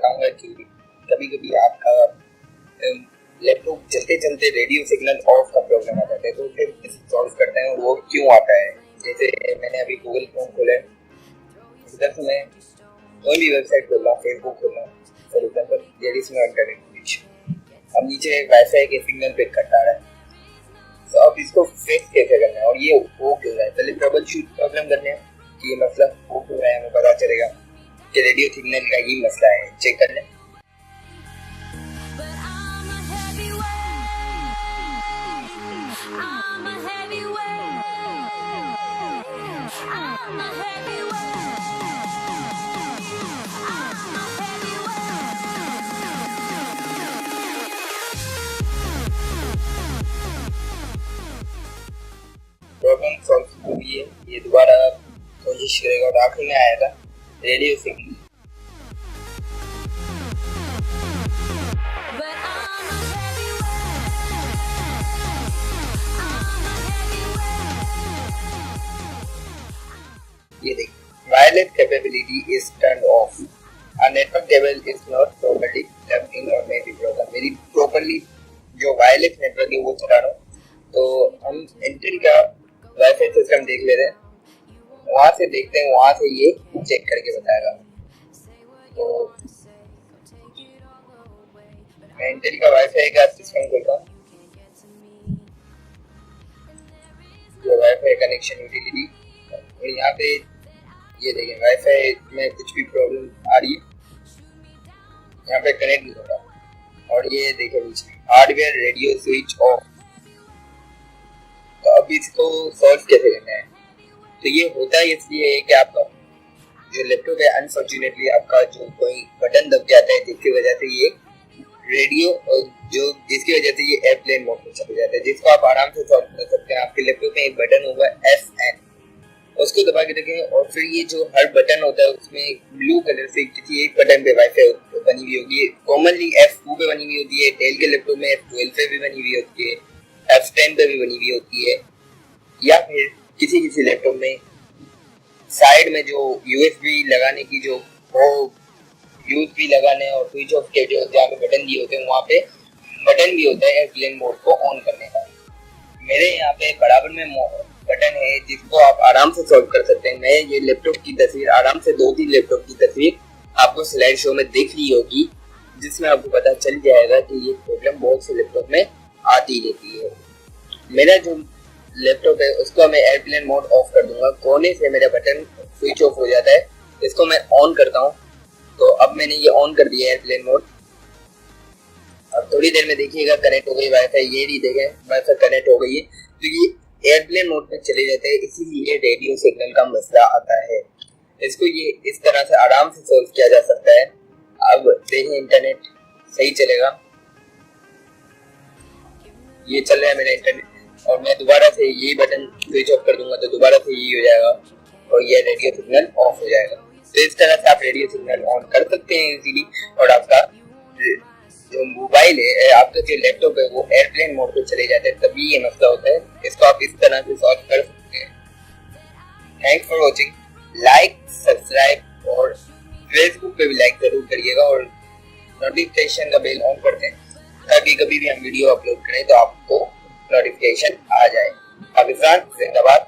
बताऊंगा कि कभी कभी आपका लैपटॉप चलते चलते रेडियो सिग्नल ऑफ का प्रॉब्लम आ जाता है, तो फिर इसे सॉल्व करते हैं वो क्यों आता है। जैसे मैंने अभी गूगल क्रोम खोला है, इधर से मैं कोई भी वेबसाइट खोल रहा हूँ, फेसबुक खोल रहा हूँ, for example there is no internet connection, अब नीचे वाईफाई के सिग्नल पे कट आ रहा है। तो अब इसको फिक्स कैसे करना है और ये हो क्यों रहा है, पहले ट्रबल शूट प्रॉब्लम करने हैं कि ये मसला हो क्यों रहा है, हमें पता चलेगा कि रेडियो सिग्नल का ही मसला है। चेक कर लें। प्रॉब्लम सॉल्व हुई है, ये दोबारा कोशिश करेगा और आखिर में आएगा रेडियो सिग्नल। ये देखिए, wireless capability is turned of, our network cable is not properly plugged in or may be broken। मेरी प्रॉपर्ली जो वायरलेस नेटवर्क है वो चला रहा हूँ, तो हम इंटेल का वाईफाई सिस्टम देख लेते हैं, वहाँ से देखते हैं, वहाँ से ये चेक करके बताएगा। तो मैं इंटेल का वाईफाई का सिस्टम खोलता हूँ, जो वाईफाई कनेक्शन यूटिलिटी, और यहाँ पे ये देखें वाईफाई में कुछ भी प्रॉब्लम आ रही है, यहाँ पे कनेक्ट नहीं हो रहा, और ये देखें नीचे हार्डवेयर रेडियो स्विच ऑफ। तो अब इसको सॉल्व कैसे करना है, तो ये होता है इसलिए कि आपका जो लैपटॉप है अनफॉर्चुनेटली आपका जो कोई बटन दब जाता है, जिसकी वजह से ये रेडियो जिसकी वजह से ये एयरप्लेन मोड में चले जाता है, जिसको आप आराम से सॉल्व कर सकते हैं। आपके लैपटॉप में एक बटन होगा FN, उसको दबा के रखें, और फिर ये जो हर बटन होता है उसमें ब्लू कलर से किसी एक बटन पे वाईफाई बनी हुई होगी, कॉमनली F2 पे बनी हुई होती है, डेल के लैपटॉप में F12 पे भी बनी हुई होती है, F10 पे भी बनी हुई होती है, या फिर किसी किसी लैपटॉप में साइड में जो USB लगाने की जो वो USB लगाने और स्विच ऑफ के जो जहाँ पे बटन दिए होते हैं वहाँ पे बटन भी होता है एयरप्लेन मोड को ऑन करने का। मेरे यहाँ पे बराबर में बटन है जिसको आप आराम से सॉल्व कर सकते हैं। मैं ये लैपटॉप की तस्वीर आराम से 2-3 लैपटॉप की तस्वीर आपको स्लाइड शो में देख ली होगी, जिसमें आपको पता चल जाएगा कि ये प्रॉब्लम बहुत से लैपटॉप में आती रहती है। मेरा जो लैपटॉप है उसको मैं एयरप्लेन मोड ऑफ कर दूंगा, कोने से मेरा बटन स्विच ऑफ हो जाता है, इसको मैं ऑन करता हूँ। तो अब मैंने ये ऑन कर दिया एयरप्लेन मोड, अब थोड़ी देर में देखिएगा कनेक्ट हो गई वाईफाई, ये नहीं देखें वाईफाई कनेक्ट हो गई है, तो ये एयरप्लेन मोड में चले जाते हैं, इसीलिए रेडियो सिग्नल का मसला आता है। इसको ये इस तरह से आराम से सॉल्व किया जा सकता है। अब देखें इंटरनेट सही चलेगा, ये चल रहा है मेरा इंटरनेट, और मैं दोबारा से ये बटन स्विच ऑफ कर दूंगा तो दोबारा से ये हो जाएगा और ये रेडियो सिग्नल ऑफ हो जाएगा। तो इस तरह से आप रेडियो सिग्नल ऑन कर सकते हैं इजीली, और आपका जो मोबाइल है, आपका जो लैपटॉप है वो एयरप्लेन मोड पे चले जाते हैं, तभी ये मसला होता है। इसको आप इस तरह से सॉल्व कर सकते हैं। Thanks for watching, like subscribe और फेसबुक पे भी लाइक जरूर करिएगा, और नोटिफिकेशन का बेल ऑन कर दें ताकि कभी भी हम वीडियो अपलोड करें तो आपको नोटिफिकेशन आ जाए। पाकिस्तान जिंदाबाद।